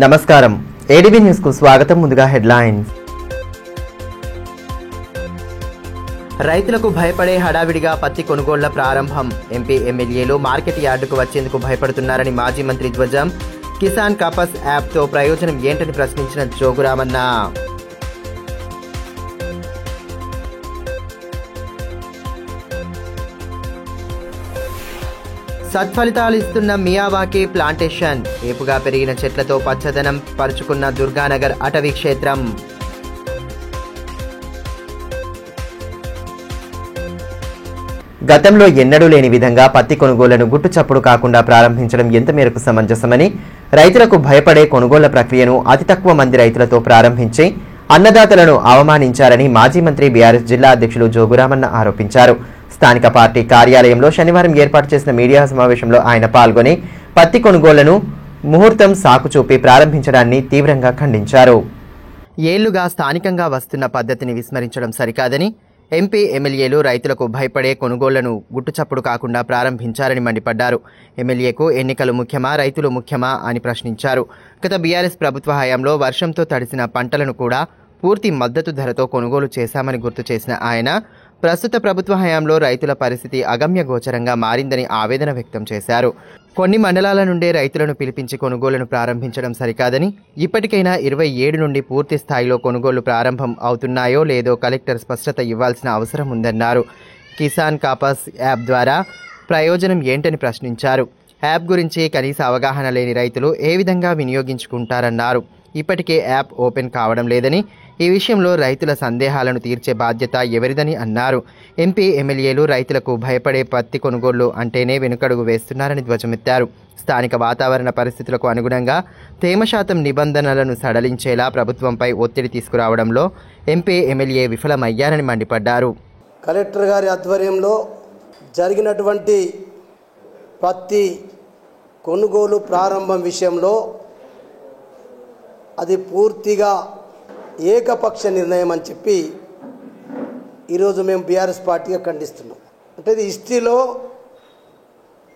నమస్కారం ADB news కు స్వాగతం. ముందుగా హెడ్లైన్స్. రైతులకు భయపడే హడావిడిగా పత్తి కొనుగోళ్ల ప్రారంభం. ఎంపీ ఎమ్మెల్యేలు మార్కెట్ యార్డుకు వచ్చేందుకు భయపడుతున్నారని మాజీ మంత్రి ధ్వజం. కిసాన్ కాపస్ యాప్తో ప్రయోజనం ఏంటని ప్రశ్నించిన జోగురామన్న. సత్ఫలితాలు ఇస్తున్న మియావాకీ ప్లాంటేషన్. ఏపుగా పెరిగిన చెట్లతో పచ్చదనం పరుచుకున్న దుర్గానగర్ అటవీ క్షేత్రం. గతంలో ఎన్నడూ లేని విధంగా పత్తి కొనుగోళ్లను గుట్టుచప్పుడు కాకుండా ప్రారంభించడం ఎంత మేరకు సమంజసమని, రైతులకు భయపడే కొనుగోళ్ల ప్రక్రియను అతి తక్కువ మంది రైతులతో ప్రారంభించి అన్నదాతలను అవమానించారని మాజీ మంత్రి బీఆర్ఎస్ జిల్లా అధ్యక్షులు జోగురామన్న ఆరోపించారు. స్థానిక పార్టీ కార్యాలయంలో శనివారం ఏర్పాటు చేసిన మీడియా సమావేశంలో ఆయన పాల్గొని పత్తి కొనుగోళ్లను ముహూర్తం సాకు చూపి ప్రారంభించడాన్ని తీవ్రంగా ఖండించారు. ఏళ్లుగా స్థానికంగా వస్తున్న పద్ధతిని విస్మరించడం సరికాదని, ఎంపీ ఎమ్మెల్యేలు రైతులకు భయపడే కొనుగోళ్లను గుట్టుచప్పుడు కాకుండా ప్రారంభించారని మండిపడ్డారు. ఎమ్మెల్యేకు ఎన్నికలు ముఖ్యమా, రైతులు ముఖ్యమా అని ప్రశ్నించారు. గత బీఆర్ఎస్ ప్రభుత్వ హయాంలో వర్షంతో తడిసిన పంటలను కూడా పూర్తి మద్దతు ధరతో కొనుగోలు చేశామని గుర్తు చేసిన ఆయన, ప్రస్తుత ప్రభుత్వ హయాంలో రైతుల పరిస్థితి అగమ్య గోచరంగా మారిందని ఆవేదన వ్యక్తం చేశారు. కొన్ని మండలాల నుండే రైతులను పిలిపించి కొనుగోళ్లను ప్రారంభించడం సరికాదని, ఇప్పటికైనా 27 నుండి పూర్తి స్థాయిలో కొనుగోళ్లు ప్రారంభం అవుతున్నాయో లేదో కలెక్టర్ స్పష్టత ఇవ్వాల్సిన అవసరం ఉందన్నారు. కిసాన్ కాపస్ యాప్ ద్వారా ప్రయోజనం ఏంటని ప్రశ్నించారు. యాప్ గురించి కనీస అవగాహన లేని రైతులు ఏ విధంగా వినియోగించుకుంటారన్నారు. ఇప్పటికే యాప్ ఓపెన్ కావడం లేదని, ఈ విషయంలో రైతుల సందేహాలను తీర్చే బాధ్యత ఎవరిదని అన్నారు. ఎంపీ ఎమ్మెల్యేలు రైతులకు భయపడే పత్తి కొనుగోళ్లు అంటేనే వెనుకడుగు వేస్తున్నారని ధ్వజమెత్తారు. స్థానిక వాతావరణ పరిస్థితులకు అనుగుణంగా తేమ శాతం నిబంధనలను సడలించేలా ప్రభుత్వంపై ఒత్తిడి తీసుకురావడంలో ఎంపీ ఎమ్మెల్యే విఫలమయ్యారని మండిపడ్డారు. కలెక్టర్ గారి ఆధ్వర్యంలో జరిగినటువంటి పత్తి కొనుగోలు ప్రారంభం విషయంలో అది పూర్తిగా ఏకపక్ష నిర్ణయం అని చెప్పి ఈరోజు మేము బీఆర్ఎస్ పార్టీగా ఖండిస్తున్నాం. అంటే ఇది హిస్టరీలో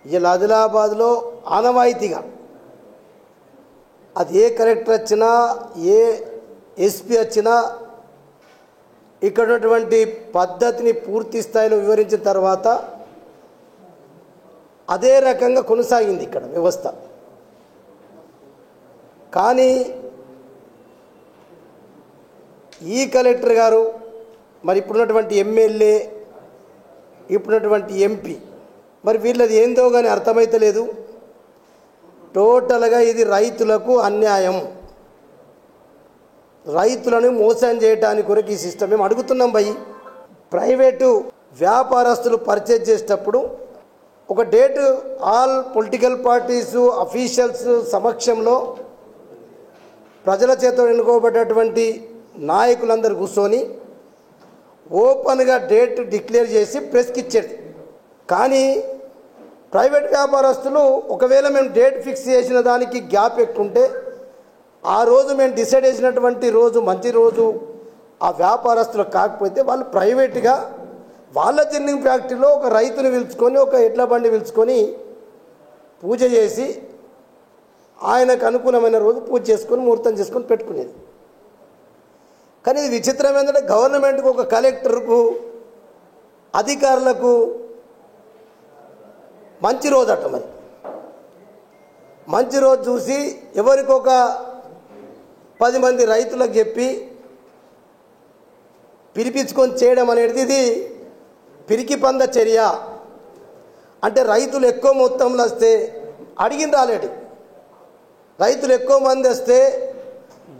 ఇలా ఆదిలాబాద్లో ఆనవాయితీగా అది ఏ కలెక్టర్ వచ్చినా, ఏ ఎస్పీ వచ్చినా ఇక్కడ ఉన్నటువంటి పద్ధతిని పూర్తి స్థాయిలో వివరించిన తర్వాత అదే రకంగా కొనసాగింది ఇక్కడ వ్యవస్థ. కానీ ఈ కలెక్టర్ గారు, మరి ఇప్పుడున్నటువంటి ఎమ్మెల్యే, ఇప్పుడున్నటువంటి ఎంపీ, మరి వీళ్ళది ఏందో కానీ అర్థమైతలేదు. టోటల్గా ఇది రైతులకు అన్యాయం, రైతులను మోసం చేయడానికి కొరకు ఈ సిస్టమ్ మేము అడుగుతున్నాం. ప్రైవేటు వ్యాపారస్తులు పర్చేజ్ చేసేటప్పుడు ఒక date all political parties officials సమక్షంలో ప్రజల చేత ఎన్నుకోబడ్డటువంటి నాయకులందరూ కూర్చొని ఓపెన్గా డేట్ డిక్లేర్ చేసి ప్రెస్కి ఇచ్చేది. కానీ ప్రైవేట్ వ్యాపారస్తులు ఒకవేళ మేము డేట్ ఫిక్స్ చేసిన దానికి గ్యాప్ ఎక్కుంటే ఆ రోజు మేము డిసైడ్ చేసినటువంటి రోజు మంచి రోజు ఆ వ్యాపారస్తులు కాకపోతే వాళ్ళు ప్రైవేట్గా వాళ్ళ జిన్నింగ్ ఫ్యాక్టరీలో ఒక రైతుని పిలుచుకొని, ఒక ఎడ్ల బండి పిలుచుకొని పూజ చేసి ఆయనకు అనుకూలమైన రోజు పూజ చేసుకొని ముహూర్తం చేసుకొని పెట్టుకునేది. కానీ ఇది విచిత్రం ఏంటంటే గవర్నమెంట్కు, ఒక కలెక్టర్కు, అధికారులకు మంచి రోజు అట, మరి మంచి రోజు చూసి ఎవరికొక 10 మంది రైతులకు చెప్పి పిలిపించుకొని చేయడం అనేది ఇది పిరికి పంద చర్య. అంటే రైతులు ఎక్కువ మొత్తంలో వస్తే అడిగిన రాలేడు, రైతులు ఎక్కువ మంది వస్తే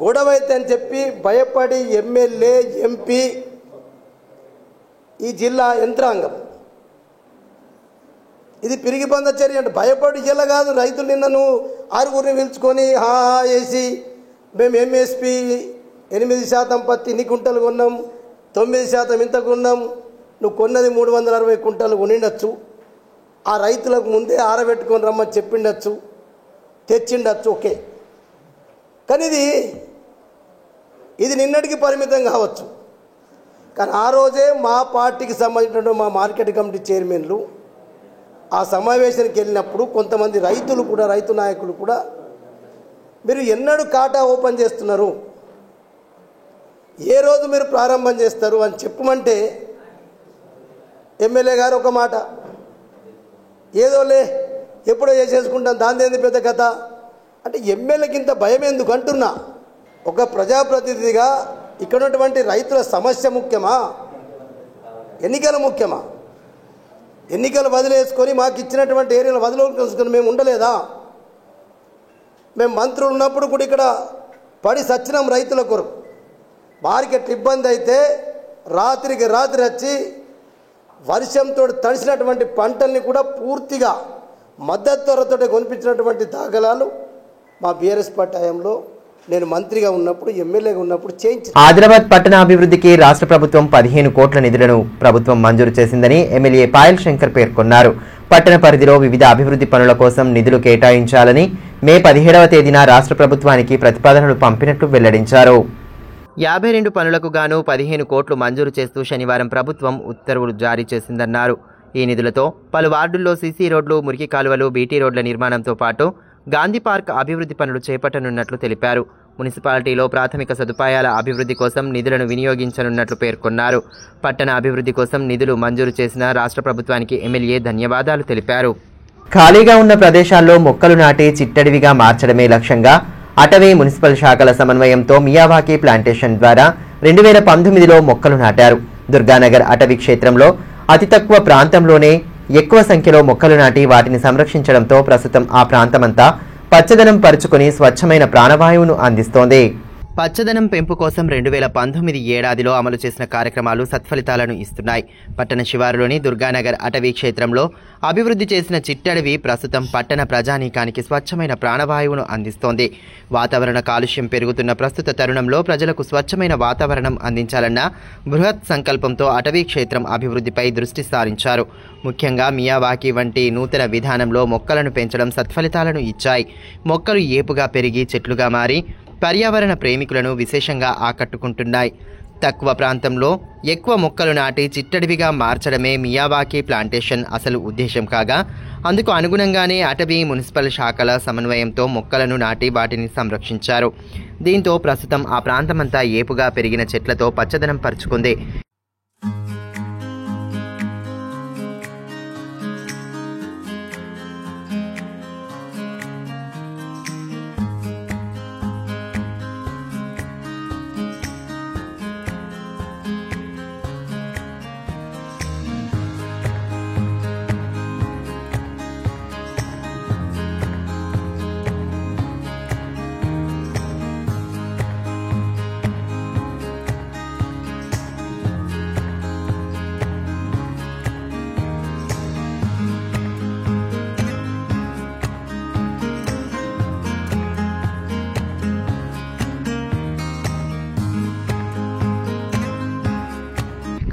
గొడవ అయితే అని చెప్పి భయపడి ఎమ్మెల్యే, ఎంపీ, ఈ జిల్లా యంత్రాంగం ఇది పిరిగి పంద చర్య. అంటే భయపడి జిల్లా కాదు, రైతులు నిన్న నువ్వు 6గురిని పిలుచుకొని వేసి మేము ఎంఎస్పి 8% పత్తి ఇన్ని కుంటలు కొన్నాం, 9% ఇంత కొన్నాం, నువ్వు కొన్నది 360 కుంటలు కొనిండొచ్చు, ఆ రైతులకు ముందే ఆరబెట్టుకొని రమ్మని చెప్పిండొచ్చు, తెచ్చిండొచ్చు, ఓకే. కానీ ఇది నిన్నటికి పరిమితం కావచ్చు. కానీ ఆ రోజే మా పార్టీకి సంబంధించిన మా మార్కెట్ కమిటీ చైర్మన్లు ఆ సమావేశానికి వెళ్ళినప్పుడు కొంతమంది రైతులు కూడా, రైతు నాయకులు కూడా మీరు ఎన్నడూ కాటా ఓపెన్ చేస్తున్నారు, ఏ రోజు మీరు ప్రారంభం చేస్తారు అని చెప్పమంటే ఎమ్మెల్యే గారు ఒక మాట, ఏదోలే ఎప్పుడో చేసేసుకుంటాం దాందేంది పెద్ద కథ అంటే ఎమ్మెల్యేకి ఇంత భయం ఎందుకు అంటున్నా. ఒక ప్రజాప్రతినిధిగా ఇక్కడ ఉన్నటువంటి రైతుల సమస్య ముఖ్యమా, ఎన్నికలు ముఖ్యమా? ఎన్నికలు వదిలేసుకొని మాకు ఇచ్చినటువంటి ఏరియాలు వదిలేసుకొని మేము ఉండలేదా? మేము మంత్రులు ఉన్నప్పుడు కూడా ఇక్కడ పడి సచ్చినాం రైతుల కొరకు. వారికి ఎట్లా ఇబ్బంది అయితే రాత్రికి రాత్రి వచ్చి వర్షంతో తడిసినటువంటి పంటల్ని కూడా పూర్తిగా మద్దతు ధరతో కొనిపించినటువంటి దాఖలాలు మా బీఆర్ఎస్ పార్టీ హయాంలో నేను మంత్రిగా ఉన్నప్పుడు ఎమ్మెల్యేగా ఉన్నప్పుడు చేయించాను. ఆదిలాబాద్ పట్టణ అభివృద్ధికి రాష్ట్ర ప్రభుత్వం 15 కోట్ల నిధులను ప్రభుత్వం మంజూరు చేసిందని ఎమ్మెల్యే పాయల్ శంకర్ పేర్కొన్నారు. పట్టణ పరిధిలో వివిధ అభివృద్ధి పనుల కోసం నిధులు కేటాయించాలని మే 17వ తేదీన రాష్ట్ర ప్రభుత్వానికి ప్రతిపాదనలు పంపినట్లు వెల్లడించారు. 52 పనులకు గాను 15 కోట్లు మంజూరు చేస్తూ శనివారం ప్రభుత్వం ఉత్తర్వులు జారీ చేసిందన్నారు. ఈ నిధులతో పలు వార్డుల్లో సీసీ రోడ్లు, మురికి కాలువలు, బీటీ రోడ్ల నిర్మాణంతో పాటు గాంధీ పార్క్ అభివృద్ధి పనులు చేపట్టనున్నట్లు తెలిపారు. మున్సిపాలిటీలో ప్రాథమిక సదుపాయాల అభివృద్ధి కోసం నిధులను వినియోగించనున్నట్లు పేర్కొన్నారు. పట్టణ అభివృద్ధి కోసం నిధులు మంజూరు చేసిన రాష్ట్ర ప్రభుత్వానికి ఎమ్మెల్యే ధన్యవాదాలు తెలిపారు. ఖాళీగా ఉన్న ప్రదేశాల్లో మొక్కలు నాటి చిట్టడివిగా మార్చడమే లక్ష్యంగా అటవీ, మున్సిపల్ శాఖల సమన్వయంతో మియావాకీ ప్లాంటేషన్ ద్వారా 2019లో మొక్కలు నాటారు. దుర్గానగర్ అటవీ క్షేత్రంలో అతి తక్కువ ప్రాంతంలోనే ఎక్కువ సంఖ్యలో మొక్కలు నాటి వాటిని సంరక్షించడంతో ప్రస్తుతం ఆ ప్రాంతమంతా పచ్చదనం పరుచుకొని స్వచ్ఛమైన ప్రాణవాయువును అందిస్తోంది. పచ్చదనం పెంపు కోసం 2019 ఏడాదిలో అమలు చేసిన కార్యక్రమాలు సత్ఫలితాలను ఇస్తున్నాయి. పట్టణ శివారులోని దుర్గానగర్ అటవీ క్షేత్రంలో అభివృద్ధి చేసిన చిట్టడవి ప్రస్తుతం పట్టణ ప్రజానీకానికి స్వచ్ఛమైన ప్రాణవాయువును అందిస్తోంది. వాతావరణ కాలుష్యం పెరుగుతున్న ప్రస్తుత తరుణంలో ప్రజలకు స్వచ్ఛమైన వాతావరణం అందించాలన్న బృహత్ సంకల్పంతో అటవీ క్షేత్రం అభివృద్ధిపై దృష్టి సారించారు. ముఖ్యంగా మియావాకీ వంటి నూతన విధానంలో మొక్కలను పెంచడం సత్ఫలితాలను ఇచ్చాయి. మొక్కలు ఏపుగా పెరిగి చెట్లుగా మారి పర్యావరణ ప్రేమికులను విశేషంగా ఆకట్టుకుంటున్నాయి. తక్కువ ప్రాంతంలో ఎక్కువ మొక్కలు నాటి చిట్టడివిగా మార్చడమే మియావాకీ ప్లాంటేషన్ అసలు ఉద్దేశం కాగా, అందుకు అనుగుణంగానే అటవీ, మున్సిపల్ శాఖల సమన్వయంతో మొక్కలను నాటి వాటిని సంరక్షించారు. దీంతో ప్రస్తుతం ఆ ప్రాంతమంతా ఏపుగా పెరిగిన చెట్లతో పచ్చదనం పరుచుకుంది.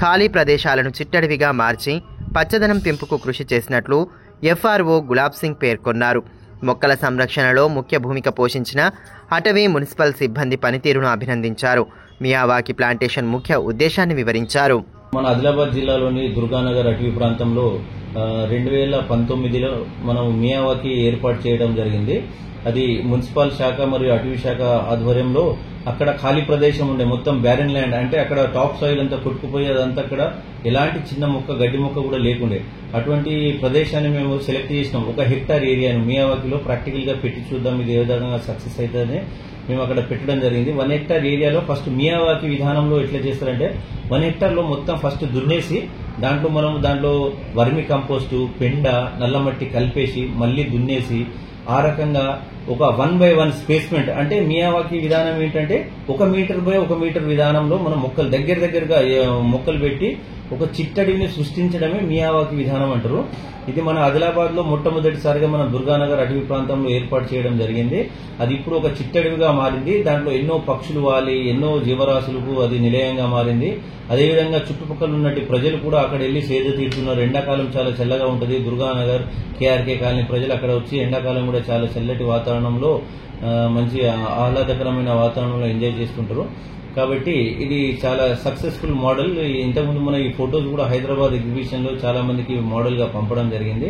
ఖాళీ ప్రదేశాలను చిట్టడివిగా మార్చి పచ్చదనం పెంపుకు కృషి చేసినట్లు ఎఫ్ఆర్ఓ గులాబ్ సింగ్ పేర్కొన్నారు. మొక్కల సంరక్షణలో ముఖ్య భూమిక పోషించిన అటవీ, మున్సిపల్ సిబ్బంది పనితీరును అభినందించారు. మియావాకీ ప్లాంటేషన్ ముఖ్య ఉద్దేశాన్ని వివరించారు. మన ఆదిలాబాద్ జిల్లాలోని దుర్గానగర్ అటవీ ప్రాంతంలో 2019లో మనం మియావాకీ ఏర్పాటు చేయడం జరిగింది. అది మున్సిపల్ శాఖ మరియు అటవీ శాఖ ఆధ్వర్యంలో అక్కడ ఖాళీ ప్రదేశం ఉండే, మొత్తం బ్యారెన్ ల్యాండ్, అంటే అక్కడ టాప్ సాయిల్ అంతా కొట్టుకుపోయేదంతా అక్కడ ఎలాంటి చిన్న మొక్క, గడ్డి మొక్క కూడా లేకుండే. అటువంటి ప్రదేశాన్ని మేము సెలెక్ట్ చేసినాం. 1 హెక్టార్ ఏరియాను మియావాకీలో ప్రాక్టికల్ గా పెట్టి చూద్దాం ఇది ఏ విధంగా సక్సెస్ అవుతుందని మేము అక్కడ పెట్టడం జరిగింది. 1 హెక్టార్ ఏరియాలో ఫస్ట్ మియావాకీ విధానంలో ఎట్లా చేస్తారంటే 1 హెక్టార్ లో మొత్తం ఫస్ట్ దున్నేసి దాంట్లో వర్మి కంపోస్టు, పెండ, నల్లమట్టి కలిపేసి మళ్లీ దున్నేసి ఆ రకంగా ఒక 1/1 స్పేస్మెంట్, అంటే మియావాకీ విధానం ఏంటంటే 1 మీటర్ బై 1 మీటర్ విధానంలో మనం మొక్కలు దగ్గరగా మొక్కలు పెట్టి ఒక చిట్టడిని సృష్టించడమే మియావాకీ విధానం అంటారు. ఇది మన ఆదిలాబాద్ లో మొట్టమొదటిసారిగా మన దుర్గానగర్ అటవీ ప్రాంతంలో ఏర్పాటు చేయడం జరిగింది. అది ఇప్పుడు ఒక చిట్టడివిగా మారింది. దాంట్లో ఎన్నో పక్షులు వాలి, ఎన్నో జీవరాశులకు అది నిలయంగా మారింది. అదేవిధంగా చుట్టుపక్కల ఉన్నట్టు ప్రజలు కూడా అక్కడ వెళ్లి సేద తీరుతున్నారు. ఎండాకాలం చాలా చల్లగా ఉంటుంది. దుర్గానగర్, కేఆర్కే కాలనీ ప్రజలు అక్కడ వచ్చి ఎండాకాలం కూడా చాలా చల్లటి వాతావరణంలో మంచి ఆహ్లాదకరమైన వాతావరణంలో ఎంజాయ్ చేస్తుంటారు. కాబట్టి ఇది చాలా సక్సెస్ఫుల్ మోడల్. ఇంతకుముందు మన ఈ ఫొటోస్ కూడా హైదరాబాద్ ఎగ్జిబిషన్ లో చాలా మందికి మోడల్ గా పంపడం జరిగింది.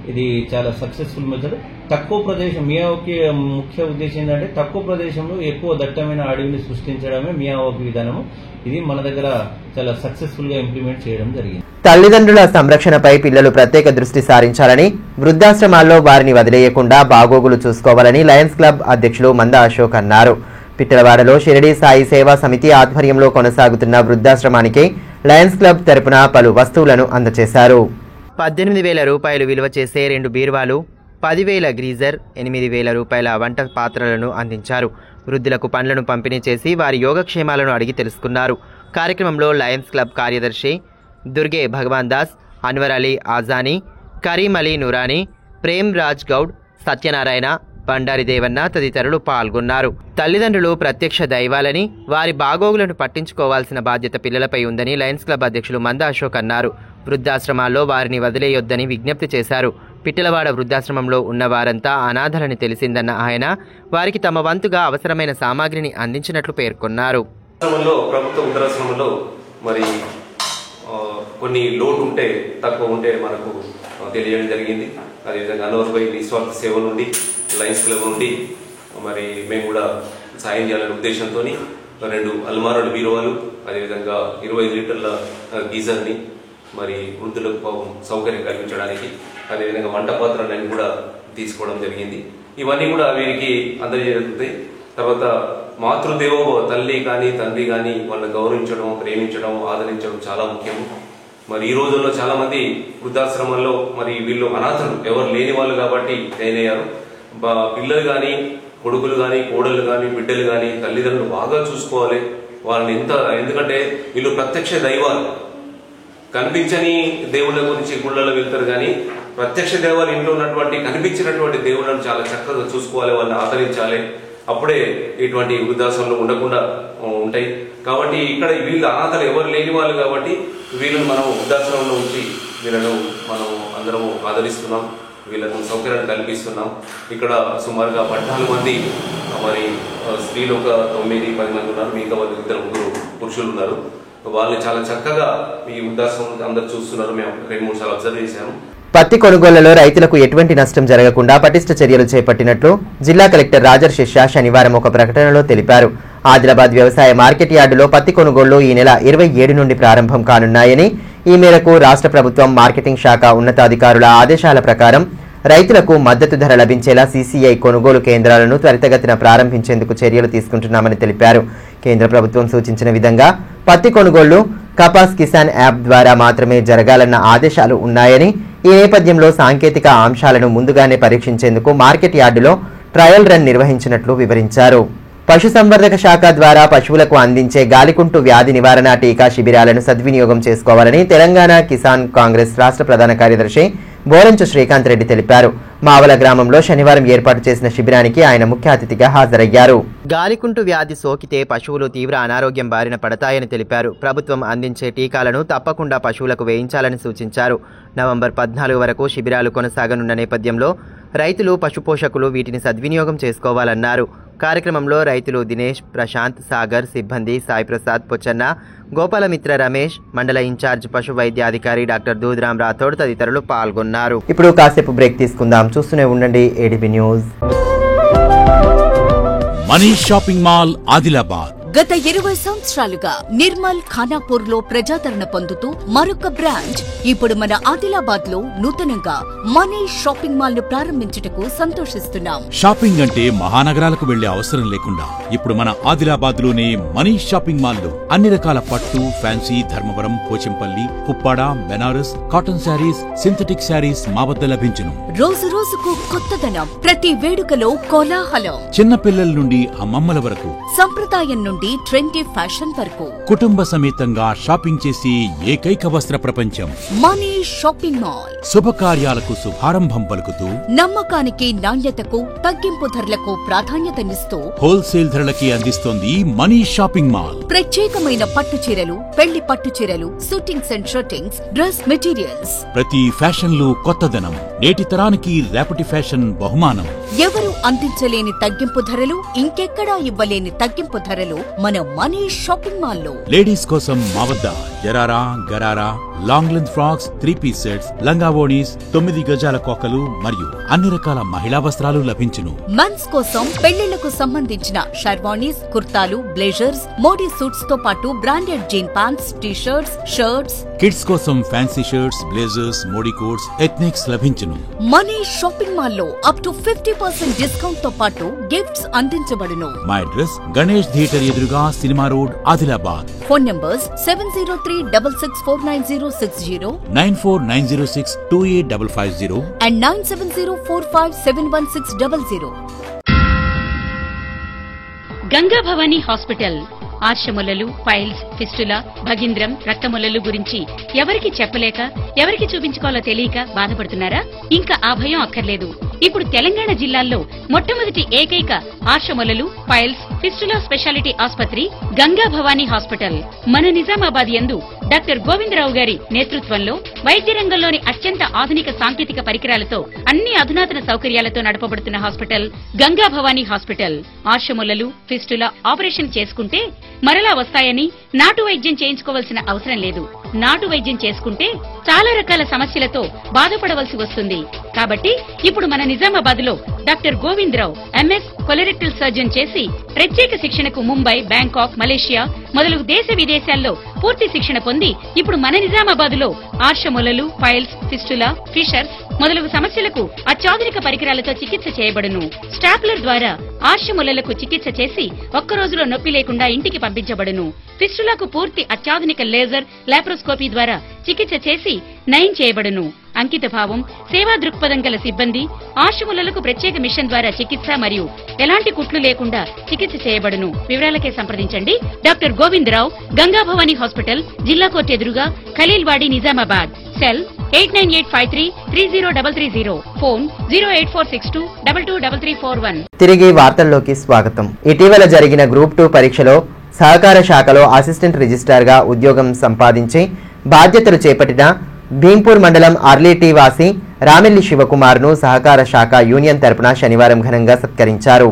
ఇది చాలా సక్సెస్ఫుల్ మెథడ్. తక్కువ ప్రదేశం మియావాకి ముఖ్య ఉద్దేశం ఏంటంటే తక్కువ ప్రదేశంలో ఎక్కువ దట్టమైన అడవిని సృష్టించడమే మియావాకి విధానము. ఇది మన దగ్గర చాలా సక్సెస్ఫుల్ గా ఇంప్లిమెంట్ చేయడం జరిగింది. తల్లిదండ్రుల సంరక్షణపై పిల్లలు ప్రత్యేక దృష్టి సారించాలని, వృద్ధాశ్రమాల్లో వారిని వదిలేయకుండా బాగోగులు చూసుకోవాలని లయన్స్ క్లబ్ అధ్యక్షులు మంద అశోక్ అన్నారు. పిట్టలవాడలో షిరిడి సాయి సేవా సమితి ఆధ్వర్యంలో కొనసాగుతున్న వృద్ధాశ్రమానికి లయన్స్ క్లబ్ తరపున పలు వస్తువులను అందజేశారు. 18,000 రూపాయలు విలువ చేసే 2 బీరువాలు, 10,000 గ్రీజర్, 8,000 రూపాయల వంట పాత్రలను అందించారు. వృద్ధులకు పండ్లను పంపిణీ చేసి వారి యోగక్షేమాలను అడిగి తెలుసుకున్నారు. కార్యక్రమంలో లయన్స్ క్లబ్ కార్యదర్శి దుర్గే భగవాన్ దాస్, అన్వర్ అలీ ఆజానీ, కరీం అలీ నూరానీ, ప్రేమ్ రాజ్ గౌడ్, సత్యనారాయణ, బండారి దేవన్న తదితరులు పాల్గొన్నారు. తల్లిదండ్రులు ప్రత్యక్ష దైవాలని, వారి బాగోగులను పట్టించుకోవాల్సిన బాధ్యత పిల్లలపై ఉందని లయన్స్ క్లబ్ అధ్యక్షులు మంద అశోక్ అన్నారు. వృద్ధాశ్రమాల్లో వారిని వదిలేయొద్దని విజ్ఞప్తి చేశారు. పిట్టలవాడ వృద్ధాశ్రమంలో ఉన్న వారంతా అనాథలని తెలిసిందన్న ఆయన వారికి తమ వంతుగా అవసరమైన సామాగ్రిని అందించినట్లు పేర్కొన్నారు. ప్రభుత్వ వృద్ధాశ్రమంలో మరి కొన్ని లోటు ఉంటే తక్కువ ఉంటే మనకు తెలియడం జరిగింది. అదేవిధంగా అన్వర్పై నిస్వార్థ సేవ నుండి లయన్స్ క్లబ్ నుండి మరి మేము కూడా సాయం చేయాలనే ఉద్దేశంతో 2 అల్మారాల బీరువాలు, అదేవిధంగా 25 లీటర్ల గీజర్ని మరి వృద్ధులకు సౌకర్యం కల్పించడానికి, అదేవిధంగా వంట పాత్రలన్నీ కూడా తీసుకోవడం జరిగింది. ఇవన్నీ కూడా వీరికి అందజేయగలుగుతాయి. తర్వాత మాతృదేవోభవ, తల్లి కానీ తండ్రి కానీ వాళ్ళని గౌరవించడం, ప్రేమించడం, ఆదరించడం చాలా ముఖ్యము. మరి ఈ రోజుల్లో చాలా మంది వృద్ధాశ్రమంలో మరి వీళ్ళు అనాథలు, ఎవరు లేని వాళ్ళు కాబట్టి జాయిన్ అయ్యారు. పిల్లలు కానీ, కొడుకులు కానీ, కోడళ్ళు కానీ, బిడ్డలు కానీ తల్లిదండ్రులు బాగా చూసుకోవాలి వాళ్ళని. ఎందుకంటే వీళ్ళు ప్రత్యక్ష దైవాలు. కనిపించని దేవుళ్ళ గురించి గుళ్ళలో వెళ్తారు కానీ ప్రత్యక్ష దేవాలు ఇంట్లో ఉన్నటువంటి కనిపించినటువంటి దేవుళ్ళను చాలా చక్కగా చూసుకోవాలి, వాళ్ళని ఆదరించాలి. అప్పుడే ఇటువంటి వృద్ధాశ్రమంలో ఉండకుండా ఉంటాయి. కాబట్టి ఇక్కడ వీళ్ళు అనాథలు ఎవరు లేని వాళ్ళు కాబట్టి వీళ్ళని మనం వృద్ధాశ్రమంలో ఉంచి వీళ్ళను మనం అందరం ఆదరిస్తున్నాం, వీళ్ళకు సౌకర్యాన్ని కల్పిస్తున్నాం. ఇక్కడ సుమారుగా 14 మంది మరి స్త్రీలు ఒక 9-10 మంది ఉన్నారు, మిగతా వాళ్ళు 2-3 పురుషులు ఉన్నారు. వాళ్ళని చాలా చక్కగా ఈ వృద్ధాశ్రమం అందరు చూస్తున్నారు. మేము 2-3 సార్లు అబ్జర్వ్ చేశాము. పత్తి కొనుగోళ్లలో రైతులకు ఎటువంటి నష్టం జరగకుండా పటిష్ట చర్యలు చేపట్టినట్లు జిల్లా కలెక్టర్ రాజర్ శిష్యా శనివారం ఒక ప్రకటనలో తెలిపారు. ఆదిలాబాద్ వ్యవసాయ మార్కెట్ యార్డులో పత్తి కొనుగోళ్లు ఈ నెల 27 నుండి ప్రారంభం కానున్నాయని, ఈ మేరకు రాష్ట్ర ప్రభుత్వం మార్కెటింగ్ శాఖ ఉన్నతాధికారుల ఆదేశాల ప్రకారం రైతులకు మద్దతు ధర లభించేలా సీసీఐ కొనుగోలు కేంద్రాలను త్వరితగతిన ప్రారంభించేందుకు చర్యలు తీసుకుంటున్నామని తెలిపారు. కేంద్ర ప్రభుత్వం సూచించిన విధంగా పత్తి కొనుగోళ్లు కపాస్ కిసాన్ యాప్ ద్వారా మాత్రమే జరగాలన్న ఆదేశాలు ఉన్నాయని, ఈ నేపథ్యంలో సాంకేతిక అంశాలను ముందుగానే పరీక్షించేందుకు మార్కెట్ యార్డులో ట్రయల్ రన్ నిర్వహించినట్లు వివరించారు. పశుసంవర్ధక శాఖ ద్వారా పశువులకు అందించే గాలికుంటు వ్యాధి నివారణ టీకా శిబిరాలను సద్వినియోగం చేసుకోవాలని తెలంగాణ కిసాన్ కాంగ్రెస్ రాష్ట్ర ప్రధాన కార్యదర్శి బోరంచు శ్రీకాంత్ రెడ్డి తెలిపారు. మావల గ్రామంలో శనివారం ఏర్పాటు చేసిన శిబిరానికి ఆయన ముఖ్య అతిథిగా హాజరయ్యారు. గాలికుంటు వ్యాధి సోకితే పశువులు తీవ్ర అనారోగ్యం బారిన పడతాయని తెలిపారు. ప్రభుత్వం అందించే టీకాలను తప్పకుండా పశువులకు వేయించాలని సూచించారు. నవంబర్ 14 వరకు శిబిరాలు కొనసాగనున్న నేపథ్యంలో రైతులు, పశుపోషకులు వీటిని సద్వినియోగం చేసుకోవాలన్నారు. కార్యక్రమంలో రైతులు దినేష్, ప్రశాంత్, సాగర్, సిబ్బంది సాయి ప్రసాద్, పొచ్చన్న, గోపాలమిత్ర రమేష్, మండల ఇన్ఛార్జ్ పశు వైద్యాధికారి డాక్టర్ దూద్రామ్ రాథోడ్ తదితరులు పాల్గొన్నారు. ఇప్పుడు కాసేపు బ్రేక్ తీసుకుందాం. చూస్తూనే ఉండండి ADB news. Manish shopping mall Adilabad గత 20 సంవత్సరాలుగా నిర్మల్, ఖానాపూర్ లో ప్రజాదరణ పొందుతూ మరొక బ్రాంచ్ ఇప్పుడు మన ఆదిలాబాద్ లో నూతనంగా మనీష్ షాపింగ్ మాల్ ను ప్రారంభించుటకు సంతోషిస్తున్నాం. షాపింగ్ అంటే మహానగరాలకు వెళ్లే అవసరం లేకుండా ఇప్పుడు మన ఆదిలాబాద్ లోనే మనీష్ షాపింగ్ మాల్ లో అన్ని రకాల పట్టు, fancy, Dharmavaram, Pochampally, Uppada, Banaras, cotton sarees, synthetic sarees మా వద్ద లభించును. రోజు రోజుకు కొత్తదనం, ప్రతి వేడుకలో కోలాహలం. చిన్న పిల్లల నుండి అమ్మమ్మల వరకు, సంప్రదాయం నుండి ట్రెండీ ఫ్యాషన్ వరకు కుటుంబ సమేతంగా షాపింగ్ చేసి ఏకైక వస్త్ర ప్రపంచం మనీష్ షాపింగ్ మాల్. శుభకార్యాలకు శుభారంభం పలుకుతూ, నమ్మకానికి, నాణ్యతకు, తగ్గింపు ధరలకు ప్రాధాన్యతనిస్తూ హోల్సేల్ ధరలకి అందిస్తోంది మనీష్ షాపింగ్ మాల్. ప్రత్యేకమైన పట్టు చీరలు, పెళ్లి పట్టు చీరలు, shootings and shirtings, dress materials. ప్రతి ఫ్యాషన్ లో కొత్తదనం, నేటి తరానికి రేపటి ఫ్యాషన్ బహుమానం. ఎవరు అందించలేని తగ్గింపు ధరలు, ఇంకెక్కడా ఇవ్వలేని తగ్గింపు ధరలు మన మనీష్ షాపింగ్ మాల్ లో. లేడీస్ కోసం మా వద్ద జరారా, gharara, long length frocks, three piece sets, లంగావోణీస్, 9 గజాల కోకలు మరియు అన్ని రకాల మహిళా వస్త్రాలు లభించును. మెన్స్ కోసం పెళ్లిళ్లకు సంబంధించిన షర్వాణీస్, కుర్తాలు, బ్లేజర్స్, మోడీ సూట్స్ తో పాటు branded jean pants, T shirts, shirts. Kids కోసం fancy shirts, blazers, Modi coats, ethnics లభించును. మనీ షాపింగ్ మాల్ లో అప్ టు 50% డిస్కౌంట్ తో పాటు గిఫ్ట్స్ అందించబడును. మా అడ్రస్ గణేష్ థియేటర్ ఎదురుగా, cinema road, Adilabad. Phone numbers 70366496060 9490628550 and 9704571600. Ganga Bhavani hospital ఆర్షములలు, పైల్స్, ఫిస్టులా, భగింద్రం, రక్తములలు గురించి ఎవరికి చెప్పలేక, ఎవరికి చూపించుకోవాలో తెలియక బాధపడుతున్నారా? ఇంకా ఆ భయం అక్కర్లేదు. ఇప్పుడు తెలంగాణ జిల్లాల్లో మొట్టమొదటి ఏకైక ఆర్షములలు, పైల్స్, ఫిస్టులా స్పెషాలిటీ ఆసుపత్రి గంగా భవానీ హాస్పిటల్ మన నిజామాబాద్ యందు డాక్టర్ గోవిందరావు గారి నేతృత్వంలో వైద్య రంగంలోని అత్యంత ఆధునిక సాంకేతిక పరికరాలతో అన్ని అధునాతన సౌకర్యాలతో నడపబడుతున్న హాస్పిటల్ గంగా భవానీ హాస్పిటల్. ఆర్షములలు, ఫిస్టులా ఆపరేషన్ చేసుకుంటే మరలా వస్తాయని నాటు వైద్యం చేయించుకోవాల్సిన అవసరం లేదు. నాటు వైద్యం చేసుకుంటే చాలా రకాల సమస్యలతో బాధపడవలసి వస్తుంది. కాబట్టి ఇప్పుడు మన నిజామాబాద్ లో doctor Govindarao MS colorectal surgeon చేసి ప్రత్యేక శిక్షణకు ముంబై, బ్యాంకాక్, మలేషియా మొదలగు దేశ విదేశాల్లో పూర్తి శిక్షణ పొంది ఇప్పుడు మన నిజామాబాద్ లో ఆర్షములలు, పైల్స్, ఫిస్టులా, ఫిషర్స్ మొదలగు సమస్యలకు అత్యాధునిక పరికరాలతో చికిత్స చేయబడును. స్టాప్లర్ ద్వారా ఆర్షములలకు చికిత్స చేసి ఒక్క రోజులో నొప్పి లేకుండా ఇంటికి పంపించబడును. ఫిస్టులకు పూర్తి అత్యాధునిక లేజర్, లాప్రోస్కోపీ ద్వారా చికిత్స చేసి నయం చేయబడును. అంకిత భావం, సేవా దృక్పథం గల సిబ్బంది, ఆర్షములలకు ప్రత్యేక మిషన్ ద్వారా చికిత్స మరియు ఎలాంటి కుట్లు లేకుండా చికిత్స చేయబడును. వివరాలకే సంప్రదించండి డాక్టర్ గోవిందరావు, గంగా భవానీ హాస్పిటల్, జిల్లా కోర్టు ఎదురుగా, ఖలీల్వాడి, నిజామాబాద్. సెల్ 8985330330. ఫోన్ 08462223341. తిరిగి వార్తల్లోకి స్వాగతం. ఇటీవల జరిగిన గ్రూప్ 2 పరీక్షలో సహకార శాఖలో అసిస్టెంట్ రిజిస్ట్రార్ గా ఉద్యోగం సంపాదించి బాధ్యతలు చేపట్టిన భీంపూర్ మండలం అర్లీటీ వాసి రామెల్లి శివకుమార్ను సహకార శాఖ యూనియన్ తరపున శనివారం ఘనంగా సత్కరించారు.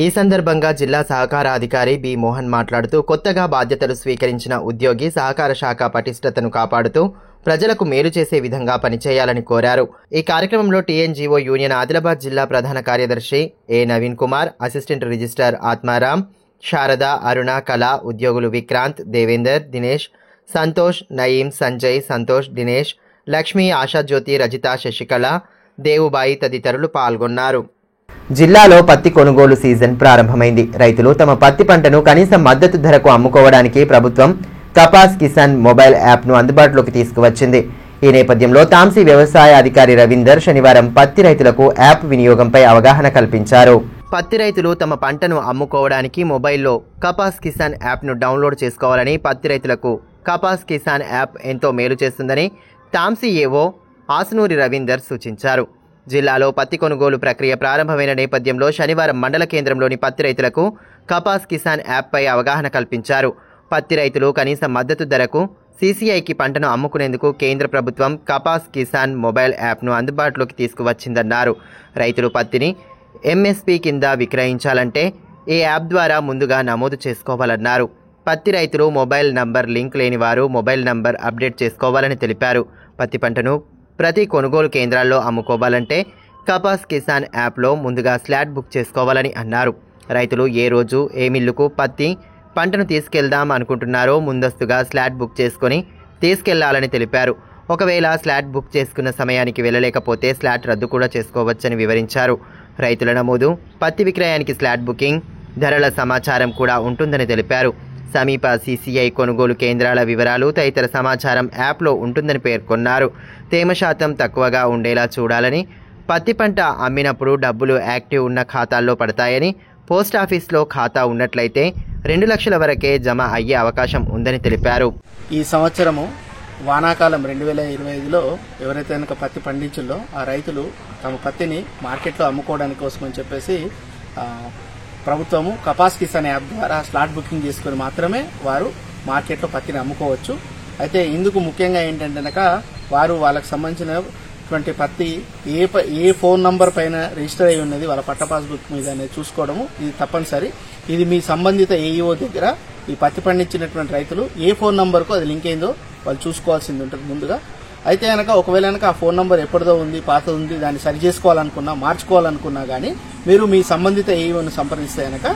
ఈ సందర్భంగా జిల్లా సహకార అధికారి బి మోహన్ మాట్లాడుతూ కొత్తగా బాధ్యతలు స్వీకరించిన ఉద్యోగి సహకార శాఖ పటిష్టతను కాపాడుతూ ప్రజలకు మేలు చేసే విధంగా పనిచేయాలని కోరారు. ఈ కార్యక్రమంలో టీఎన్జీఓ యూనియన్ ఆదిలాబాద్ జిల్లా ప్రధాన కార్యదర్శి ఏ నవీన్ కుమార్, అసిస్టెంట్ రిజిస్ట్రార్ ఆత్మారాం, శారద, అరుణ, కళ, ఉద్యోగులు విక్రాంత్, దేవేందర్, దినేష్, సంతోష్, నయీం, సంజయ్, సంతోష్, దినేష్, లక్ష్మి, ఆశాజ్యోతి, రజిత, శశికళ, దేవుబాయి తదితరులు పాల్గొన్నారు. జిల్లాలో పత్తి కొనుగోలు సీజన్ ప్రారంభమైంది. రైతులు తమ పత్తి పంటను కనీస మద్దతు ధరకు అమ్ముకోవడానికి ప్రభుత్వం కపాస్ కిసాన్ మొబైల్ యాప్ను అందుబాటులోకి తీసుకువచ్చింది. ఈ నేపథ్యంలో తాంసీ వ్యవసాయ అధికారి రవీందర్ శనివారం పత్తి రైతులకు యాప్ వినియోగంపై అవగాహన కల్పించారు. పత్తి రైతులు తమ పంటను అమ్ముకోవడానికి మొబైల్లో కపాస్ కిసాన్ యాప్ను డౌన్లోడ్ చేసుకోవాలని, పత్తి రైతులకు కపాస్ కిసాన్ యాప్ ఎంతో మేలు చేస్తుందని తాంసీ ఏవో ఆసునూరి రవీందర్ సూచించారు. జిల్లాలో పత్తి కొనుగోలు ప్రక్రియ ప్రారంభమైన నేపథ్యంలో శనివారం మండల కేంద్రంలోని పత్తి రైతులకు కపాస్ కిసాన్ యాప్పై అవగాహన కల్పించారు. పత్తి రైతులు కనీస మద్దతు ధరకు సీసీఐకి పంటను అమ్ముకునేందుకు కేంద్ర ప్రభుత్వం కపాస్ కిసాన్ మొబైల్ యాప్ను అందుబాటులోకి తీసుకువచ్చిందన్నారు. రైతులు పత్తిని ఎంఎస్పీ కింద విక్రయించాలంటే ఈ యాప్ ద్వారా ముందుగా నమోదు చేసుకోవాలన్నారు. పత్తి రైతులు మొబైల్ నంబర్ లింక్ లేని వారు మొబైల్ నంబర్ అప్డేట్ చేసుకోవాలని తెలిపారు. పత్తి పంటను ప్రతి కొనుగోలు కేంద్రాల్లో అమ్ముకోవాలంటే కపాస్ కిసాన్ యాప్లో ముందుగా స్లాట్ బుక్ చేసుకోవాలని అన్నారు. రైతులు ఏ రోజు ఏ మిల్లుకు పత్తి పంటను తీసుకెళ్దాం అనుకుంటున్నారో ముందస్తుగా స్లాట్ బుక్ చేసుకొని తీసుకెళ్లాలని తెలిపారు. ఒకవేళ స్లాట్ బుక్ చేసుకున్న సమయానికి వెళ్ళలేకపోతే స్లాట్ రద్దు కూడా చేసుకోవచ్చని వివరించారు. రైతుల నమోదు, పత్తి విక్రయానికి స్లాట్ బుకింగ్, ధరల సమాచారం కూడా ఉంటుందని తెలిపారు. సమీప సీసీఐ కొనుగోలు కేంద్రాల వివరాలు తదితర సమాచారం యాప్లో ఉంటుందని పేర్కొన్నారు. తేమ శాతం తక్కువగా ఉండేలా చూడాలని, పత్తి పంట అమ్మినప్పుడు డబ్బులు యాక్టివ్ ఉన్న ఖాతాల్లో పడతాయని, పోస్టాఫీస్లో ఖాతా ఉన్నట్లయితే 2 లక్షల వరకే జమ అయ్యే అవకాశం ఉందని తెలిపారు. ఈ సంవత్సరము వానాకాలం 2025లో ఎవరైతే కనుక పత్తి పండించుల్లో ఆ రైతులు తమ పత్తిని మార్కెట్లో అమ్ముకోవడానికి కోసమని చెప్పేసి ప్రభుత్వము కపాస్ కిసాన్ యాప్ ద్వారా స్లాట్ బుకింగ్ చేసుకుని మాత్రమే వారు మార్కెట్లో పత్తిని అమ్ముకోవచ్చు. అయితే ఇందుకు ముఖ్యంగా ఏంటంటే కనుక వారు వాళ్ళకి సంబంధించినటువంటి పత్తి ఏ ఫోన్ నంబర్ పైన రిజిస్టర్ అయి ఉన్నది వాళ్ళ పట్ట పాస్బుక్ మీద అనేది చూసుకోవడము ఇది తప్పనిసరి. ఇది మీ సంబంధిత ఏఈఓ దగ్గర ఈ పత్తి పండించినటువంటి రైతులు ఏ ఫోన్ నంబర్కు అది లింక్ అయిందో వాళ్ళు చూసుకోవాల్సింది ఉంటుంది ముందుగా. అయితే కనుక ఒకవేళ కనుక ఆ ఫోన్ నంబర్ ఎప్పటిదో ఉంది, పాత ఉంది, దాన్ని సరి చేసుకోవాలనుకున్నా, మార్చుకోవాలనుకున్నా కానీ మీరు మీ సంబంధిత ఏఈఓని సంప్రదిస్తే కనుక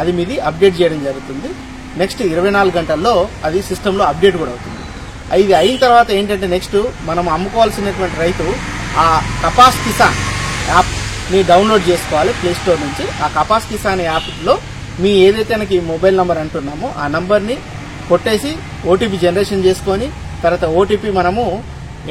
అది మీది అప్డేట్ చేయడం జరుగుతుంది. నెక్స్ట్ 24 గంటల్లో అది సిస్టంలో అప్డేట్ కూడా అవుతుంది. ఇది అయిన తర్వాత ఏంటంటే నెక్స్ట్ మనం అమ్ముకోవాల్సినటువంటి రైతు ఆ కపాస్ కిసాన్ యాప్ని డౌన్లోడ్ చేసుకోవాలి ప్లే స్టోర్ నుంచి. ఆ కపాస్ కిసాన్ యాప్లో మీ ఏదైతే మనకి మొబైల్ నంబర్ అంటున్నామో ఆ నంబర్ని కొట్టేసి ఓటీపీ జనరేషన్ చేసుకొని తర్వాత ఓటీపీ మనము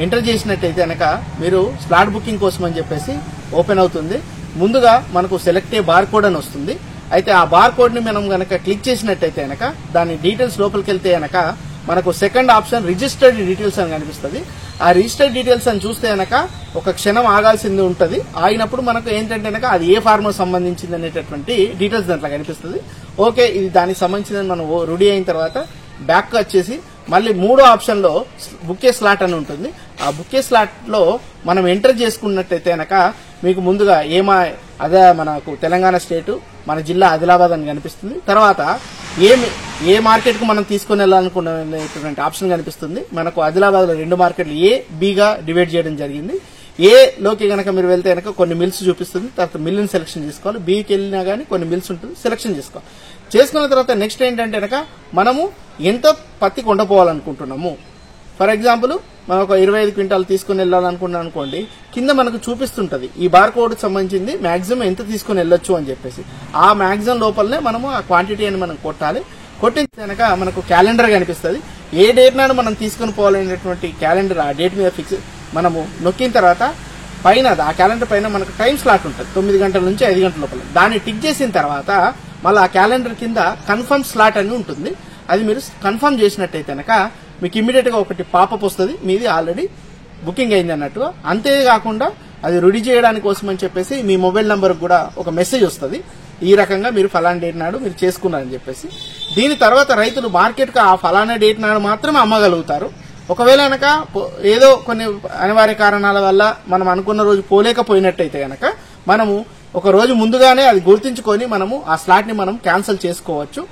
ఎంటర్ చేసినట్టయితే కనుక మీరు స్లాట్ బుకింగ్ కోసం అని చెప్పేసి ఓపెన్ అవుతుంది. ముందుగా మనకు సెలెక్ట్ ఏ బార్ కోడ్ అని వస్తుంది. అయితే ఆ బార్ కోడ్ ని మనం గనక క్లిక్ చేసినట్టయితే కనుక దాని డీటెయిల్స్ లోపలికి వెళ్తే కనుక మనకు సెకండ్ ఆప్షన్ రిజిస్టర్డ్ డీటెయిల్స్ అని కనిపిస్తుంది. ఆ రిజిస్టర్డ్ డీటెయిల్స్ అని చూస్తే కనుక ఒక క్షణం ఆగాల్సింది ఉంటుంది. ఆగినప్పుడు మనకు ఏంటంటే కనుక అది ఏ ఫార్మర్ సంబంధించింది అనేటటువంటి డీటెయిల్స్ దాంట్లో కనిపిస్తుంది. ఓకే, ఇది దానికి సంబంధించిందని మనం రెడీ అయిన తర్వాత బ్యాక్ వచ్చేసి మళ్ళీ మూడో ఆప్షన్ లో బుకే స్లాట్ అని ఉంటుంది. ఆ బుకే స్లాట్ లో మనం ఎంటర్ చేసుకున్నట్టయితే కనుక మీకు ముందుగా అదే మనకు తెలంగాణ స్టేటు, మన జిల్లా ఆదిలాబాద్ అని కనిపిస్తుంది. తర్వాత ఏ మార్కెట్ కు మనం తీసుకుని వెళ్ళాలనుకున్నటువంటి ఆప్షన్ కనిపిస్తుంది. మనకు ఆదిలాబాద్ లో 2 మార్కెట్లు ఏ బిగా డివైడ్ చేయడం జరిగింది. ఏ లోకి గనక మీరు వెళ్తే కనుక కొన్ని మిల్స్ చూపిస్తుంది. తర్వాత మిల్ని సెలెక్షన్ చేసుకోవాలి. బికి వెళ్ళినా కానీ కొన్ని మిల్స్ ఉంటుంది, సెలెక్షన్ చేసుకోవాలి. చేసుకున్న తర్వాత నెక్స్ట్ ఏంటంటే కనుక మనము ఎంత పత్తి కొండపోవాలనుకుంటున్నాము. ఫర్ ఎగ్జాంపుల్ మనం ఒక 25 క్వింటాలు తీసుకుని వెళ్ళాలనుకున్నాం అనుకోండి, కింద మనకు చూపిస్తుంటది ఈ బార్ కోడ్ సంబంధించింది మాక్సిమం ఎంత తీసుకుని వెళ్ళొచ్చు అని చెప్పేసి. ఆ మాక్సిమం లోపలనే మనము ఆ క్వాంటిటీ అని మనం కొట్టాలి. కొట్టిన కనుక మనకు క్యాలెండర్ కనిపిస్తుంది. ఏ డేట్ నాడు మనం తీసుకుని పోవాలనేటువంటి క్యాలెండర్ ఆ డేట్ మీద ఫిక్స్ మనము నొక్కిన తర్వాత పైన ఆ క్యాలెండర్ పైన మనకు టైం స్లాట్ ఉంటుంది 9 గంటల నుంచి 5 గంటల లోపల. దాన్ని టిక్ చేసిన తర్వాత మళ్ళీ ఆ క్యాలెండర్ కింద కన్ఫర్మ్ స్లాట్ అని ఉంటుంది. అది మీరు కన్ఫర్మ్ చేసినట్టయితే కనుక మీకు ఇమీడియట్ గా ఒకటి పాపప్ వస్తుంది, మీది ఆల్రెడీ బుకింగ్ అయింది అన్నట్టుగా. అంతేకాకుండా అది రెడీ చేయడానికి కోసం అని చెప్పేసి మీ మొబైల్ నంబర్ కూడా ఒక మెసేజ్ వస్తుంది, ఈ రకంగా మీరు ఫలానా డేట్ నాడు మీరు చేసుకున్నారని చెప్పేసి. దీని తర్వాత రైతులు మార్కెట్ కు ఆ ఫలానా డేట్ నాడు మాత్రమే అమ్మగలుగుతారు. ఒకవేళ కనుక ఏదో కొన్ని అనివార్య కారణాల వల్ల మనం అనుకున్న రోజు పోలేకపోయినట్టయితే కనుక మనము ఒక రోజు ముందుగానే అది గుర్తించుకొని మనము ఆ స్లాట్ ని మనం క్యాన్సిల్ చేసుకోవచ్చు.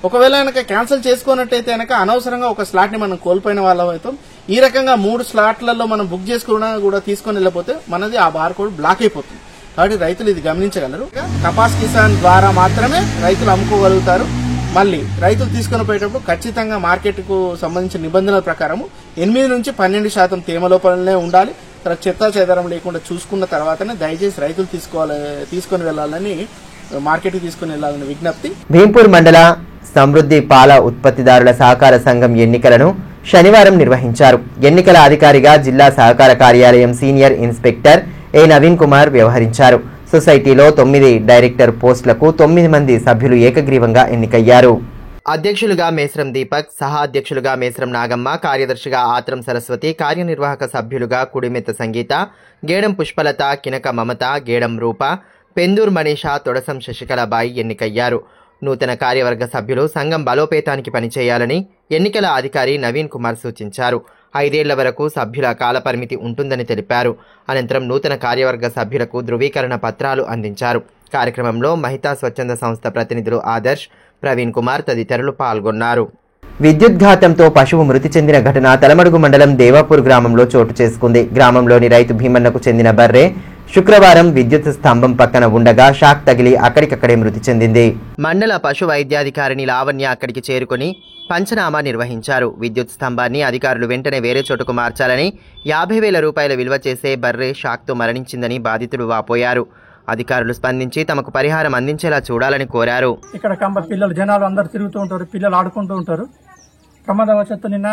ఒకవేళ కనుక క్యాన్సిల్ చేసుకున్నట్టయితే కనుక అనవసరంగా ఒక స్లాట్ ని మనం కోల్పోయిన వాళ్ళం అవుతాం. ఈ రకంగా 3 స్లాట్లలో మనం బుక్ చేసుకున్నా కూడా తీసుకొని వెళ్ళకపోతే మనది ఆ బార్ కోడ్ బ్లాక్ అయిపోతుంది. కాబట్టి రైతులు ఇది గమనించగలరు. కపాస్ కిసాన్ ద్వారా మాత్రమే రైతులు అమ్ముకోగలుగుతారు. మళ్ళీ రైతులు తీసుకుని పోయేటప్పుడు ఖచ్చితంగా మార్కెట్ కు సంబంధించిన నిబంధనల ప్రకారం 8 నుంచి 12% తేమ లోపలనే ఉండాలి. తర్వాత చెత్త చెదరం లేకుండా చూసుకున్న తర్వాతనే దయచేసి రైతులు తీసుకొని వెళ్లాలని మార్కెట్ కి తీసుకుని వెళ్లాలని విజ్ఞప్తి. భీంపూర్ మండల సమృద్ధి పాల ఉత్పత్తిదారుల సహకార సంఘం ఎన్నికలను శనివారం నిర్వహించారు. ఎన్నికల అధికారిగా జిల్లా సహకార కార్యాలయం సీనియర్ ఇన్స్పెక్టర్ ఏ నవీన్ కుమార్ వ్యవహరించారు. సొసైటీలో 9 డైరెక్టర్ పోస్టులకు 9 మంది సభ్యులు ఏకగ్రీవంగా ఎన్నికయ్యారు. అధ్యక్షులుగా మేస్రం దీపక్, సహా అధ్యక్షులుగా మేస్రం నాగమ్మ, కార్యదర్శిగా ఆత్రం సరస్వతి, కార్యనిర్వాహక సభ్యులుగా కుడిమెత్త సంగీత, గేడం పుష్పలత, కినక మమత, గేడం రూప, పెందూర్ మనీషా, తొడసం శశికళబాయి ఎన్నికయ్యారు. నూతన కార్యవర్గ సభ్యులు సంఘం బలోపేతానికి పనిచేయాలని ఎన్నికల అధికారి నవీన్ కుమార్ సూచించారు. 5 ఏళ్ల వరకు సభ్యుల కాలపరిమితి ఉంటుందని తెలిపారు. అనంతరం నూతన కార్యవర్గ సభ్యులకు ధృవీకరణ పత్రాలు అందించారు. కార్యక్రమంలో మహితా స్వచ్ఛంద సంస్థ ప్రతినిధులు ఆదర్శ్, ప్రవీణ్ కుమార్ తదితరులు పాల్గొన్నారు. విద్యుద్ఘాతంతో పశువు మృతి చెందిన ఘటన తలమడుగు మండలం దేవాపూర్ గ్రామంలో చోటు చేసుకుంది. గ్రామంలోని రైతు భీమన్నకు చెందిన బర్రె శుక్రవారం విద్యుత్ స్తంభం పక్కన ఉండగా షాక్ తగిలి అక్కడికక్కడే మృతి చెందింది. మండల పశు వైద్యాధికారిని లావణ్య అక్కడికి చేరుకుని పంచనామా నిర్వహించారు. విద్యుత్ స్తంభాన్ని అధికారులు వెంటనే వేరే చోటుకు మార్చాలని 50,000 రూపాయల విలువ చేసే బర్రె షాక్తో మరణించిందని బాధితులు వాపోయారు. అధికారులు స్పందించి తమకు పరిహారం అందించేలా చూడాలని కోరారు. ఇక్కడ కంబ పిల్లలు జనాలు అందరు తిరుగుతూ ఉంటారు, పిల్లలు ఆడుకుంటూ ఉంటారు. ప్రమాదవశాత్తు నిన్న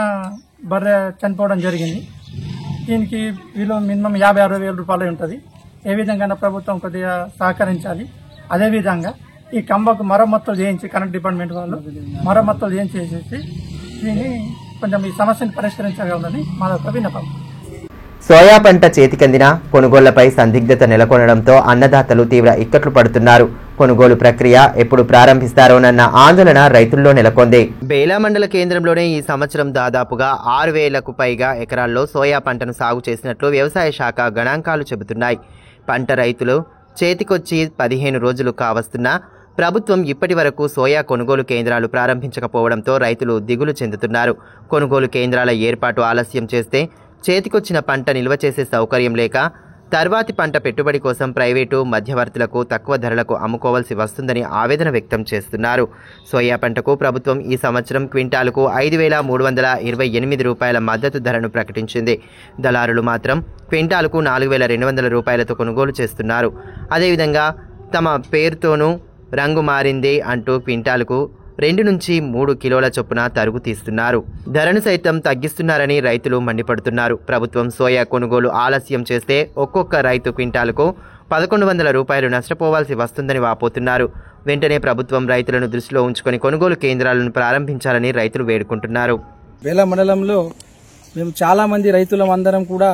బర్రె చనిపోవడం జరిగింది. దీనికి విలువ మినిమం 50,000-60,000 రూపాయలు ఉంటుంది. ఏ విధంగా ప్రభుత్వం కొద్దిగా సహకరించాలి. అదేవిధంగా ఈ కంబకు మరమ్మతులు చేయించి కరెంట్ డిపార్ట్మెంట్ వాళ్ళు మరమ్మతులు చేయించేసేసి దీన్ని కొంచెం ఈ సమస్యను పరిష్కరించగలరని మా విన్నపం. సోయా పంట చేతికందిన కొనుగోళ్లపై సందిగ్ధత నెలకొనడంతో అన్నదాతలు తీవ్ర ఇక్కట్లు పడుతున్నారు. కొనుగోలు ప్రక్రియ ఎప్పుడు ప్రారంభిస్తారోనన్న ఆందోళన రైతుల్లో నెలకొంది. బేలా మండల కేంద్రంలోనే ఈ సంవత్సరం దాదాపుగా 6,000కు పైగా ఎకరాల్లో సోయా పంటను సాగు చేసినట్లు వ్యవసాయ శాఖ గణాంకాలు చెబుతున్నాయి. పంట రైతులు చేతికొచ్చి 15 రోజులు కావస్తున్నా ప్రభుత్వం ఇప్పటి వరకు సోయా కొనుగోలు కేంద్రాలు ప్రారంభించకపోవడంతో రైతులు దిగులు చెందుతున్నారు. కొనుగోలు కేంద్రాల ఏర్పాటు ఆలస్యం చేస్తే చేతికొచ్చిన పంట నిల్వ చేసే సౌకర్యం లేక తర్వాతి పంట పెట్టుబడి కోసం ప్రైవేటు మధ్యవర్తులకు తక్కువ ధరలకు అమ్ముకోవాల్సి వస్తుందని ఆవేదన వ్యక్తం చేస్తున్నారు. సోయా పంటకు ప్రభుత్వం ఈ సంవత్సరం క్వింటాలుకు 5,328 రూపాయల మద్దతు ధరను ప్రకటించింది. దళారులు మాత్రం క్వింటాలుకు 4,200 రూపాయలతో కొనుగోలు చేస్తున్నారు. అదేవిధంగా తమ పేరుతోనూ రంగు మారింది అంటూ క్వింటాలుకు 2 నుంచి 3 కిలోల చొప్పున తరుగు తీస్తున్నారు. ధరను సైతం తగ్గిస్తున్నారని రైతులు మండిపడుతున్నారు. ప్రభుత్వం సోయా కొనుగోలు ఆలస్యం చేస్తే ఒక్కొక్క రైతు క్వింటాలుకు 1,100 రూపాయలు నష్టపోవాల్సి వస్తుందని వాపోతున్నారు. వెంటనే ప్రభుత్వం రైతులను దృష్టిలో ఉంచుకొని కొనుగోలు కేంద్రాలను ప్రారంభించాలని రైతులు వేడుకుంటున్నారు. వేల మండలంలో మేము చాలామంది రైతులందరం కూడా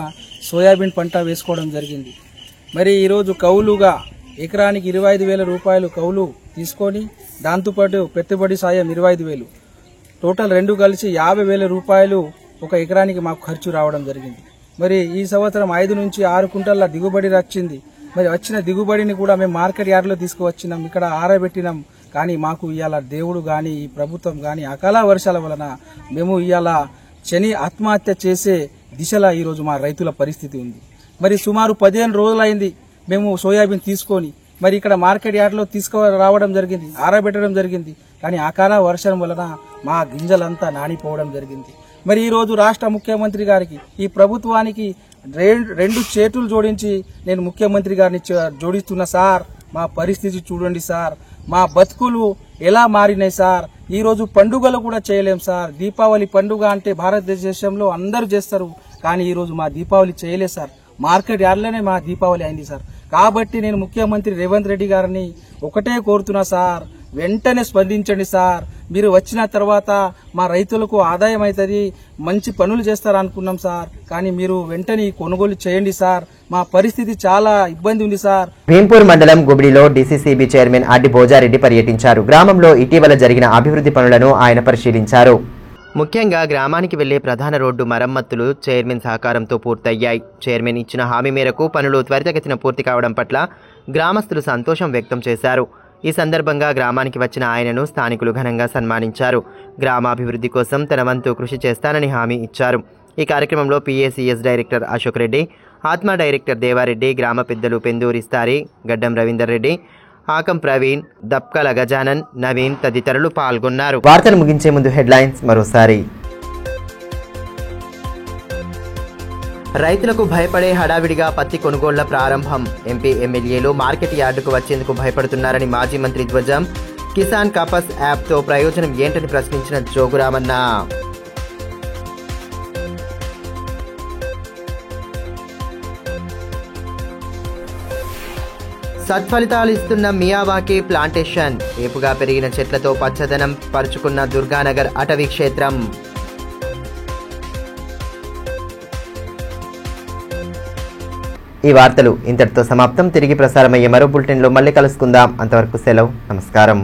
సోయాబీన్ పంట వేసుకోవడం జరిగింది. మరి ఈరోజు కౌలుగా ఎకరానికి 25,000 రూపాయలు కౌలు తీసుకొని దాంతోపాటు పెట్టుబడి సాయం 25,000 టోటల్ 2 కలిసి 50,000 రూపాయలు ఒక ఎకరానికి మాకు ఖర్చు రావడం జరిగింది. మరి ఈ సంవత్సరం 5 నుంచి 6 కుంటల దిగుబడి వచ్చింది. మరి వచ్చిన దిగుబడిని కూడా మేము మార్కెట్ యార్డ్లో తీసుకువచ్చినాం, ఇక్కడ ఆరబెట్టినాం. కానీ మాకు ఇవాళ దేవుడు కానీ ఈ ప్రభుత్వం కానీ అకాల వర్షాల వలన మేము ఇవాళ శని ఆత్మహత్య చేసే దిశలో ఈరోజు మా రైతుల పరిస్థితి ఉంది. మరి సుమారు 15 రోజులైంది మేము సోయాబీన్ తీసుకొని మరి ఇక్కడ మార్కెట్ యార్డ్లో తీసుకురావడం జరిగింది, ఆరబెట్టడం జరిగింది. కానీ అకాల వర్షం వలన మా గింజలంతా నానిపోవడం జరిగింది. మరి ఈ రోజు రాష్ట్ర ముఖ్యమంత్రి గారికి ఈ ప్రభుత్వానికి 2 చేతులు జోడించి నేను ముఖ్యమంత్రి గారిని జోడిస్తున్నా. సార్ మా పరిస్థితి చూడండి సార్, మా బతుకులు ఎలా మారినాయి సార్. ఈ రోజు పండుగలు కూడా చేయలేం సార్. దీపావళి పండుగ అంటే భారతదేశంలో అందరూ చేస్తారు, కానీ ఈ రోజు మా దీపావళి చేయలేదు సార్. మార్కెట్ యార్డ్లోనే మా దీపావళి అయింది సార్. కాబట్టి నేను ముఖ్యమంత్రి రేవంత్ రెడ్డి గారిని ఒకటే కోరుతున్నా సార్, వెంటనే స్పందించండి సార్. మీరు వచ్చిన తర్వాత మా రైతులకు ఆదాయం అవుతుంది, మంచి పనులు చేస్తారనుకున్నాం సార్. కానీ మీరు వెంటనే కొనుగోలు చేయండి సార్. మా పరిస్థితి చాలా ఇబ్బంది ఉంది సార్. భీంపూర్ మండలం గుబిడిలో డీసీసీబీ చైర్మన్ అడ్డి భోజారెడ్డి పర్యటించారు. గ్రామంలో ఇటీవల జరిగిన అభివృద్ధి పనులను ఆయన పరిశీలించారు. ముఖ్యంగా గ్రామానికి వెళ్లే ప్రధాన రోడ్డు మరమ్మతులు చైర్మన్ సహకారంతో పూర్తయ్యాయి. చైర్మన్ ఇచ్చిన హామీ మేరకు పనులు త్వరితగతిన పూర్తి కావడం పట్ల గ్రామస్తులు సంతోషం వ్యక్తం చేశారు. ఈ సందర్భంగా గ్రామానికి వచ్చిన ఆయనను స్థానికులు ఘనంగా సన్మానించారు. గ్రామాభివృద్ధి కోసం తన వంతు కృషి చేస్తానని హామీ ఇచ్చారు. ఈ కార్యక్రమంలో PACS డైరెక్టర్ అశోక్ రెడ్డి, ఆత్మ డైరెక్టర్ దేవారెడ్డి, గ్రామ పెద్దలు పెందూరి స్తారి, గడ్డం రవీందర్ రెడ్డి, ఆకం ప్రవీణ్, దప్కల గజానన్, నవీన్ తదితరులు పాల్గొన్నారు. వార్తలు ముగించే ముందు హెడ్లైన్స్ మరోసారి. రైతులకు భయపడే హడావిడిగా పత్తి కొనుగోళ్ల ప్రారంభం. ఎంపీ ఎమ్మెల్యేలు మార్కెట్ యార్డుకు వచ్చేందుకు భయపడుతున్నారని మాజీ మంత్రి ధ్వజం. కిసాన్ కపస్ యాప్తో ప్రయోజనం ఏంటని ప్రశ్నించిన జోగురామన్న. సత్ఫలితాలు ఇస్తున్న మియావాకీ ప్లాంటేషన్. ఏపుగా పెరిగిన చెట్లతో పచ్చదనం పరుచుకున్న దుర్గానగర్ అటవీ క్షేత్రం. ఈ వార్తలు ఇంతటితో సమాప్తం. తిరిగి ప్రసారమయ్యే మరో బులెటిన్లో మళ్ళీ కలుసుకుందాం. అంతవరకు సెలవు. నమస్కారం.